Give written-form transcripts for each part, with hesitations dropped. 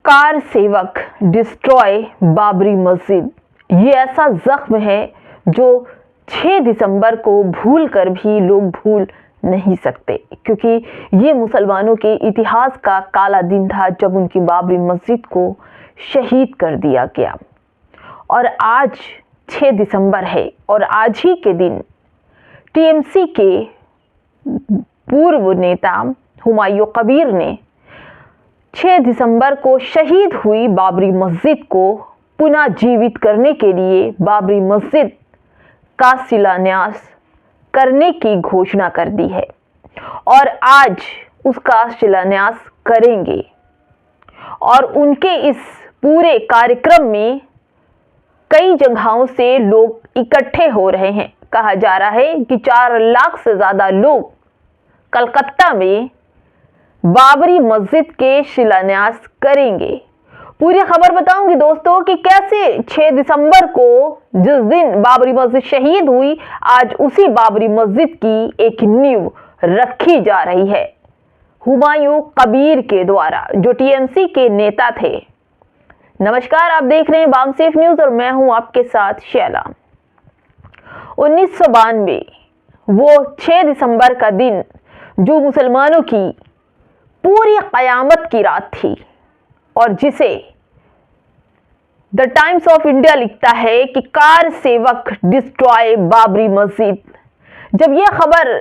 Car सेवक destroy Babri मस्जिद। ये ऐसा जख्म है जो 6 दिसंबर को भूल कर भी लोग भूल नहीं सकते, क्योंकि ये मुसलमानों के इतिहास का काला दिन था जब उनकी बाबरी मस्जिद को शहीद कर दिया गया। और आज 6 दिसंबर है और आज ही के दिन टीएमसी के पूर्व नेता हुमायूं कबीर ने 6 दिसंबर को शहीद हुई बाबरी मस्जिद को पुनः जीवित करने के लिए बाबरी मस्जिद का शिलान्यास करने की घोषणा कर दी है और आज उसका शिलान्यास करेंगे। और उनके इस पूरे कार्यक्रम में कई जगहों से लोग इकट्ठे हो रहे हैं। कहा जा रहा है कि 4 लाख से ज़्यादा लोग कलकत्ता में बाबरी मस्जिद के शिलान्यास करेंगे। पूरी खबर बताऊंगी दोस्तों कि कैसे 6 दिसंबर को जिस दिन बाबरी मस्जिद शहीद हुई, आज उसी बाबरी मस्जिद की एक नींव रखी जा रही है हुमायूं कबीर के द्वारा, जो टीएमसी के नेता थे। नमस्कार, आप देख रहे हैं बामसेफ न्यूज और मैं हूं आपके साथ शैला। 1992 वो 6 दिसंबर का दिन जो मुसलमानों की पूरी कयामत की रात थी और जिसे द टाइम्स ऑफ इंडिया लिखता है कि कार सेवक डिस्ट्रॉय बाबरी मस्जिद। जब यह खबर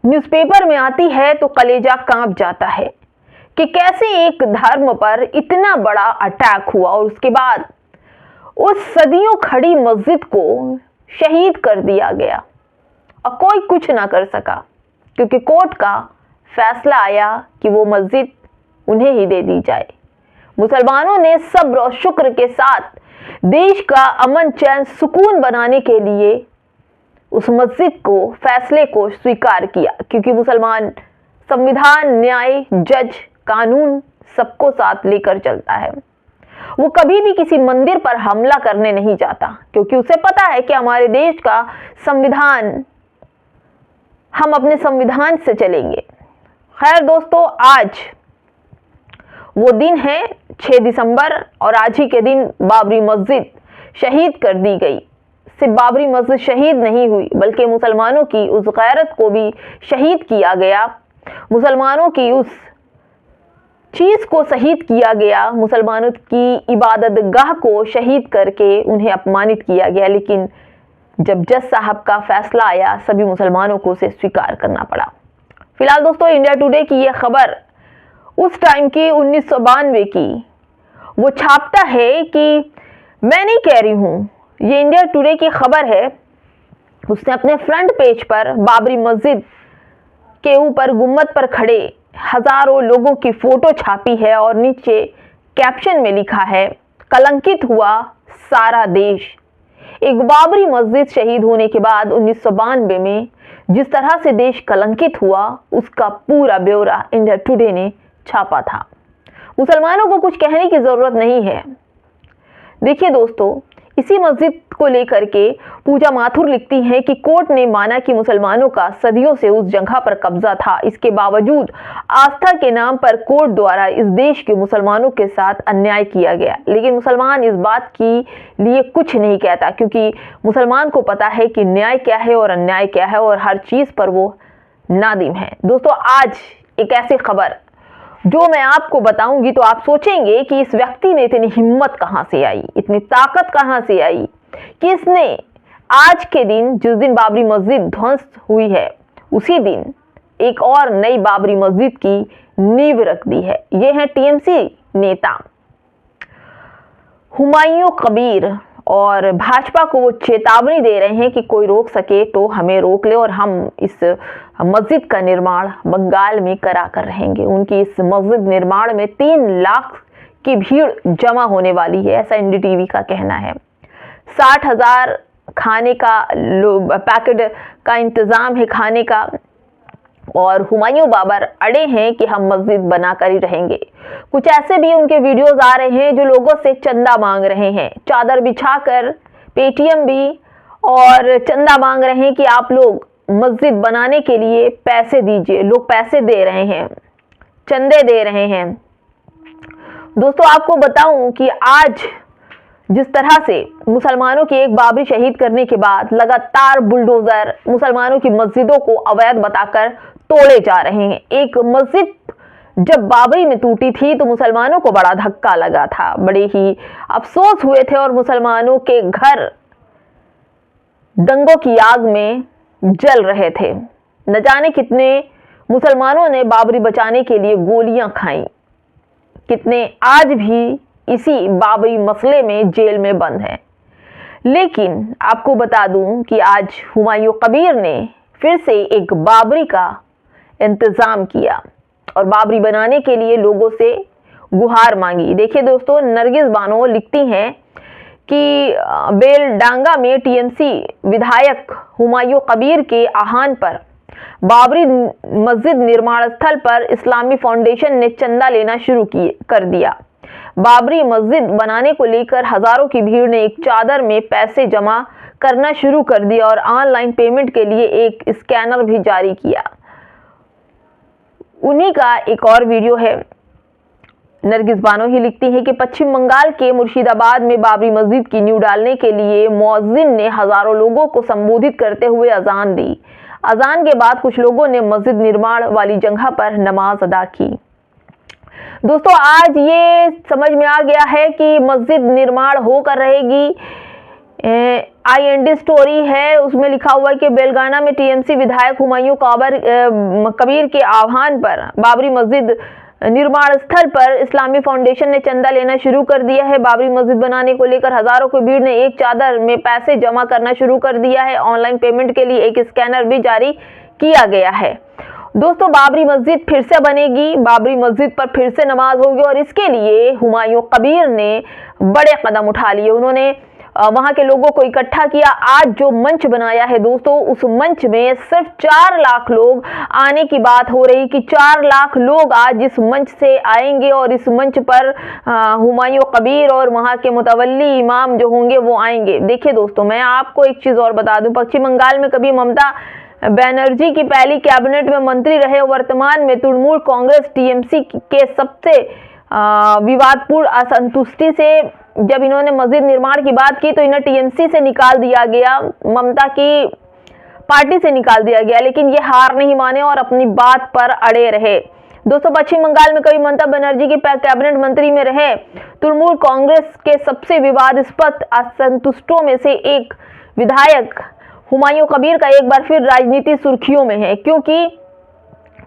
न्यूज़पेपर में आती है तो कलेजा कांप जाता है कि कैसे एक धर्म पर इतना बड़ा अटैक हुआ और उसके बाद उस सदियों खड़ी मस्जिद को शहीद कर दिया गया और कोई कुछ ना कर सका, क्योंकि कोर्ट का फैसला आया कि वो मस्जिद उन्हें ही दे दी जाए। मुसलमानों ने सब्र और शुक्र के साथ देश का अमन चैन सुकून बनाने के लिए उस मस्जिद को फैसले को स्वीकार किया, क्योंकि मुसलमान संविधान, न्याय, जज, कानून सबको साथ लेकर चलता है। वो कभी भी किसी मंदिर पर हमला करने नहीं जाता, क्योंकि उसे पता है कि हमारे देश का संविधान, हम अपने संविधान से चलेंगे। खैर दोस्तों, आज वो दिन है 6 दिसंबर और आज ही के दिन बाबरी मस्जिद शहीद कर दी गई। सिर्फ बाबरी मस्जिद शहीद नहीं हुई, बल्कि मुसलमानों की उस गैरत को भी शहीद किया गया, मुसलमानों की उस चीज़ को शहीद किया गया, मुसलमानों की इबादत गाह को शहीद करके उन्हें अपमानित किया गया। लेकिन जब जज साहब का फैसला आया, सभी मुसलमानों को उसे स्वीकार करना पड़ा। फिलहाल दोस्तों, इंडिया टुडे की यह खबर उस टाइम की 1992 की वो छापता है कि मैं नहीं कह रही हूँ, ये इंडिया टुडे की खबर है। उसने अपने फ्रंट पेज पर बाबरी मस्जिद के ऊपर गुम्बद पर खड़े हजारों लोगों की फोटो छापी है और नीचे कैप्शन में लिखा है, कलंकित हुआ सारा देश। एक बाबरी मस्जिद शहीद होने के बाद 1992 में जिस तरह से देश कलंकित हुआ, उसका पूरा ब्यौरा इंडिया टुडे ने छापा था। मुसलमानों को कुछ कहने की जरूरत नहीं है। देखिए दोस्तों, इसी मस्जिद को लेकर के पूजा माथुर लिखती हैं कि कोर्ट ने माना कि मुसलमानों का सदियों से उस जगह पर कब्जा था। इसके बावजूद आस्था के नाम पर कोर्ट द्वारा इस देश के मुसलमानों के साथ अन्याय किया गया। लेकिन मुसलमान इस बात की लिए कुछ नहीं कहता, क्योंकि मुसलमान को पता है कि न्याय क्या है और अन्याय क्या है और हर चीज़ पर वो नादिम है। दोस्तों, आज एक ऐसी खबर जो मैं आपको बताऊंगी तो आप सोचेंगे कि इस व्यक्ति में इतनी हिम्मत कहां से आई, इतनी ताकत कहां से आई कि इसने आज के दिन, जिस दिन बाबरी मस्जिद ध्वंस हुई है, उसी दिन एक और नई बाबरी मस्जिद की नींव रख दी है। ये है टीएमसी नेता हुमायूं कबीर और भाजपा को वो चेतावनी दे रहे हैं कि कोई रोक सके तो हमें रोक ले और हम इस मस्जिद का निर्माण बंगाल में करा कर रहेंगे। उनकी इस मस्जिद निर्माण में 3 लाख की भीड़ जमा होने वाली है, ऐसा एनडीटीवी का कहना है। 60,000 खाने का पैकेट का इंतज़ाम है खाने का, और हुमायूं बाबर अड़े हैं कि हम मस्जिद बनाकर ही रहेंगे। कुछ ऐसे भी उनके वीडियोस आ रहे हैं जो लोगों से चंदा मांग रहे हैं, चादर बिछाकर पेटीएम भी, और चंदा मांग रहे हैं कि आप लोग मस्जिद बनाने के लिए पैसे दीजिए। लोग पैसे दे रहे हैं, चंदे दे रहे हैं। दोस्तों आपको बताऊं कि आज जिस तरह से मुसलमानों की एक बाबरी शहीद करने के बाद लगातार बुलडोजर मुसलमानों की मस्जिदों को अवैध बताकर तोड़े जा रहे हैं। एक मस्जिद जब बाबरी में टूटी थी तो मुसलमानों को बड़ा धक्का लगा था, बड़े ही अफसोस हुए थे और मुसलमानों के घर दंगों की आग में जल रहे थे। न जाने कितने मुसलमानों ने बाबरी बचाने के लिए गोलियां खाई, कितने आज भी इसी बाबरी मसले में जेल में बंद हैं। लेकिन आपको बता दूं कि आज हुमायूं कबीर ने फिर से एक बाबरी का इंतजाम किया और बाबरी बनाने के लिए लोगों से गुहार मांगी। देखिए दोस्तों, नरगिस बानो लिखती हैं कि बेलडांगा में टीएमसी विधायक हुमायूं कबीर के आह्वान पर बाबरी मस्जिद निर्माण स्थल पर इस्लामी फाउंडेशन ने चंदा लेना शुरू कर दिया। बाबरी मस्जिद बनाने को लेकर हजारों की भीड़ ने एक चादर में पैसे जमा करना शुरू कर दिया और ऑनलाइन पेमेंट के लिए एक स्कैनर भी जारी किया। उन्हीं का एक और वीडियो है। नरगिस बानो ही लिखती है कि पश्चिम बंगाल के मुर्शिदाबाद में बाबरी मस्जिद की नींव डालने के लिए मुअज्जिन ने हजारों लोगों को संबोधित करते हुए अजान दी। अजान के बाद कुछ लोगों ने मस्जिद निर्माण वाली जगह पर नमाज अदा की। दोस्तों आज ये समझ में आ गया है कि मस्जिद निर्माण होकर रहेगी। IND स्टोरी है, उसमें लिखा हुआ है कि बेलगाना में टीएमसी विधायक हुमायूं कबीर के आह्वान पर बाबरी मस्जिद निर्माण स्थल पर इस्लामी फाउंडेशन ने चंदा लेना शुरू कर दिया है। बाबरी मस्जिद बनाने को लेकर हजारों की भीड़ ने एक चादर में पैसे जमा करना शुरू कर दिया है। ऑनलाइन पेमेंट के लिए एक स्कैनर भी जारी किया गया है। दोस्तों बाबरी मस्जिद फिर से बनेगी, बाबरी मस्जिद पर फिर से नमाज होगी और इसके लिए हुमायूं कबीर ने बड़े कदम उठा लिए। उन्होंने वहां के लोगों को इकट्ठा किया। आज जो मंच बनाया है दोस्तों, उस मंच में सिर्फ 4 लाख लोग आने की बात हो रही कि 4 लाख लोग आज इस मंच से आएंगे और इस मंच पर हुमायूं कबीर और वहां के मुतवल्ली इमाम जो होंगे वो आएंगे। देखिए दोस्तों, मैं आपको एक चीज और बता दूं, पश्चिम बंगाल में कभी ममता बनर्जी की पहली कैबिनेट में मंत्री रहे, वर्तमान में तृणमूल कांग्रेस टीएमसी के सबसे विवादपूर्ण असंतुष्टि से जब इन्होंने मस्जिद निर्माण की बात की तो इन्हें टीएमसी से निकाल दिया गया, ममता की पार्टी से निकाल दिया गया। लेकिन ये हार नहीं माने और अपनी बात पर अड़े रहे। दोस्तों पश्चिम बंगाल में कभी ममता बनर्जी के कैबिनेट मंत्री में रहे तृणमूल कांग्रेस के सबसे विवादास्पद असंतुष्टों में से एक विधायक हुमायूं कबीर का एक बार फिर राजनीति सुर्खियों में है, क्योंकि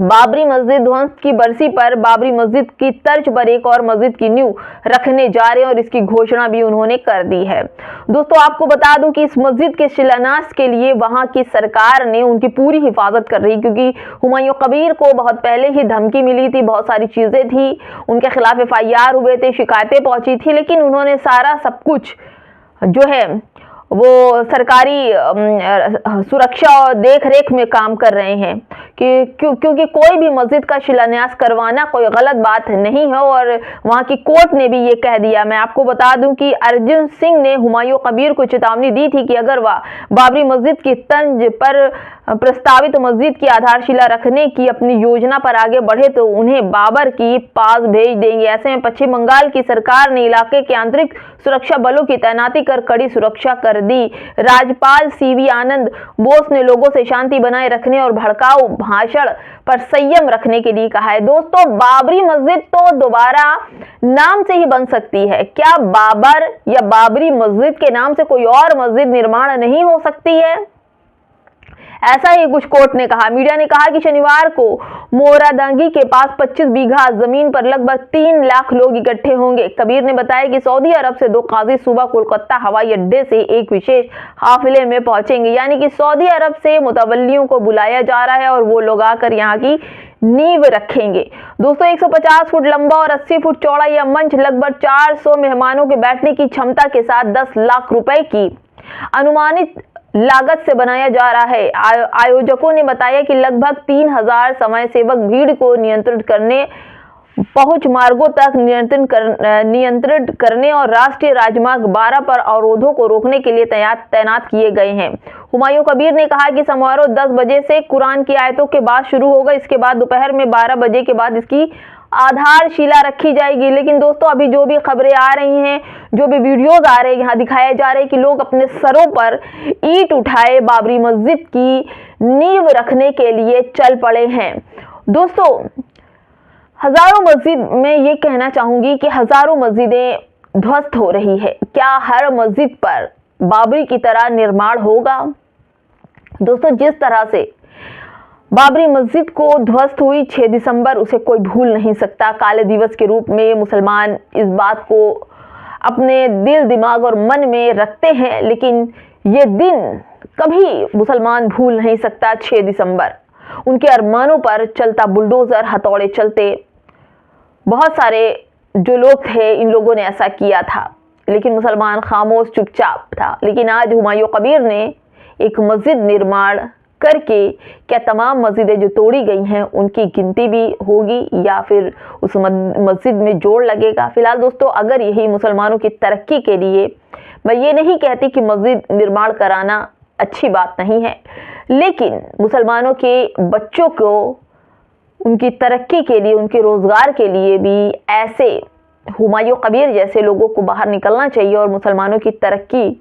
बाबरी मस्जिद ध्वंस की बरसी पर बाबरी मस्जिद की तर्ज पर एक और मस्जिद की नींव रखने जा रहे हैं और इसकी घोषणा भी उन्होंने कर दी है। दोस्तों आपको बता दूं कि इस मस्जिद के शिलान्यास के लिए वहां की सरकार ने उनकी पूरी हिफाजत कर रही, क्योंकि हुमायूं कबीर को बहुत पहले ही धमकी मिली थी, बहुत सारी चीजें थी, उनके खिलाफ FIR हुए थे, शिकायतें पहुंची थी, लेकिन उन्होंने सारा सब कुछ जो है वो सरकारी सुरक्षा और देख रेख में काम कर रहे हैं क्योंकि कोई भी मस्जिद का शिलान्यास करवाना कोई गलत बात नहीं है और वहां की कोर्ट ने भी ये कह दिया। मैं आपको बता दूं कि अर्जुन सिंह ने हुमायूं कबीर को चेतावनी दी थी कि अगर वह बाबरी मस्जिद की तंज पर प्रस्तावित मस्जिद की आधारशिला रखने की अपनी योजना पर आगे बढ़े तो उन्हें बाबर की पास भेज देंगे। ऐसे में पश्चिम बंगाल की सरकार ने इलाके के आंतरिक सुरक्षा बलों की तैनाती कर कड़ी सुरक्षा कर दी। राज्यपाल CV आनंद बोस ने लोगों से शांति बनाए रखने और भड़काऊ भाषण पर संयम रखने के लिए कहा है। दोस्तों बाबरी मस्जिद तो दोबारा नाम से ही बन सकती है, क्या बाबर या बाबरी मस्जिद के नाम से कोई और मस्जिद निर्माण नहीं हो सकती है? ऐसा ही कुछ कोर्ट ने कहा। मीडिया ने कहा कि शनिवार को मोरादांगी के पास 25 बीघा जमीन पर लगभग 3 लाख लोग इकट्ठे होंगे। कबीर ने बताया कि सऊदी अरब से 2 काजी सुबह कोलकाता हवाई अड्डे से एक विशेष काफिले में पहुंचेंगे, यानी कि सऊदी अरब से मुतवल्लियों को बुलाया जा रहा है और वो लोग आकर यहाँ की नींव रखेंगे। दोस्तों 150 फुट लंबा और 80 फुट चौड़ा यह मंच लगभग 400 मेहमानों के बैठने की क्षमता के साथ 10 लाख रुपए की अनुमानित लागत से बनाया जा रहा है। आयोजकों ने बताया कि लगभग 3000 स्वयंसेवक भीड़ को नियंत्रित करने, पहुंच मार्गों तक नियंत्रित करने और राष्ट्रीय राजमार्ग 12 पर अवरोधों को रोकने के लिए तैनात किए गए हैं। हुमायूं कबीर ने कहा कि समारोह 10 बजे से कुरान की आयतों के बाद शुरू होगा। इसके बाद दोपहर में 12 बजे के बाद इसकी आधारशिला रखी जाएगी। लेकिन दोस्तों अभी जो भी खबरें आ रही हैं, जो भी वीडियोस आ रहे हैं, यहाँ दिखाए जा रहे हैं कि लोग अपने सरों पर ईंट उठाए बाबरी मस्जिद की नींव रखने के लिए चल पड़े हैं। दोस्तों हजारों मस्जिद, मैं ये कहना चाहूंगी कि हजारों मस्जिदें ध्वस्त हो रही है। क्या हर मस्जिद पर बाबरी की तरह निर्माण होगा? दोस्तों जिस तरह से बाबरी मस्जिद को ध्वस्त हुई 6 दिसंबर, उसे कोई भूल नहीं सकता। काले दिवस के रूप में मुसलमान इस बात को अपने दिल, दिमाग और मन में रखते हैं, लेकिन ये दिन कभी मुसलमान भूल नहीं सकता। 6 दिसंबर उनके अरमानों पर चलता बुलडोजर, हथौड़े चलते। बहुत सारे जो लोग थे, इन लोगों ने ऐसा किया था, लेकिन मुसलमान खामोश चुपचाप था। लेकिन आज हुमायूं कबीर ने एक मस्जिद निर्माण करके क्या तमाम मस्जिदें जो तोड़ी गई हैं उनकी गिनती भी होगी या फिर उस मस्जिद में जोड़ लगेगा? फिलहाल दोस्तों अगर यही मुसलमानों की तरक्की के लिए, मैं ये नहीं कहती कि मस्जिद निर्माण कराना अच्छी बात नहीं है, लेकिन मुसलमानों के बच्चों को उनकी तरक्की के लिए, उनके रोज़गार के लिए भी ऐसे हुमायूं कबीर जैसे लोगों को बाहर निकलना चाहिए और मुसलमानों की तरक्की,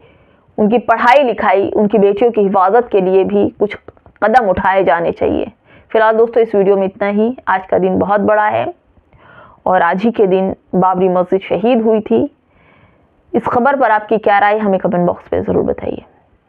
उनकी पढ़ाई लिखाई, उनकी बेटियों की हिफाजत के लिए भी कुछ कदम उठाए जाने चाहिए। फिलहाल दोस्तों इस वीडियो में इतना ही। आज का दिन बहुत बड़ा है और आज ही के दिन बाबरी मस्जिद शहीद हुई थी। इस खबर पर आपकी क्या राय, हमें कमेंट बॉक्स में ज़रूर बताइए।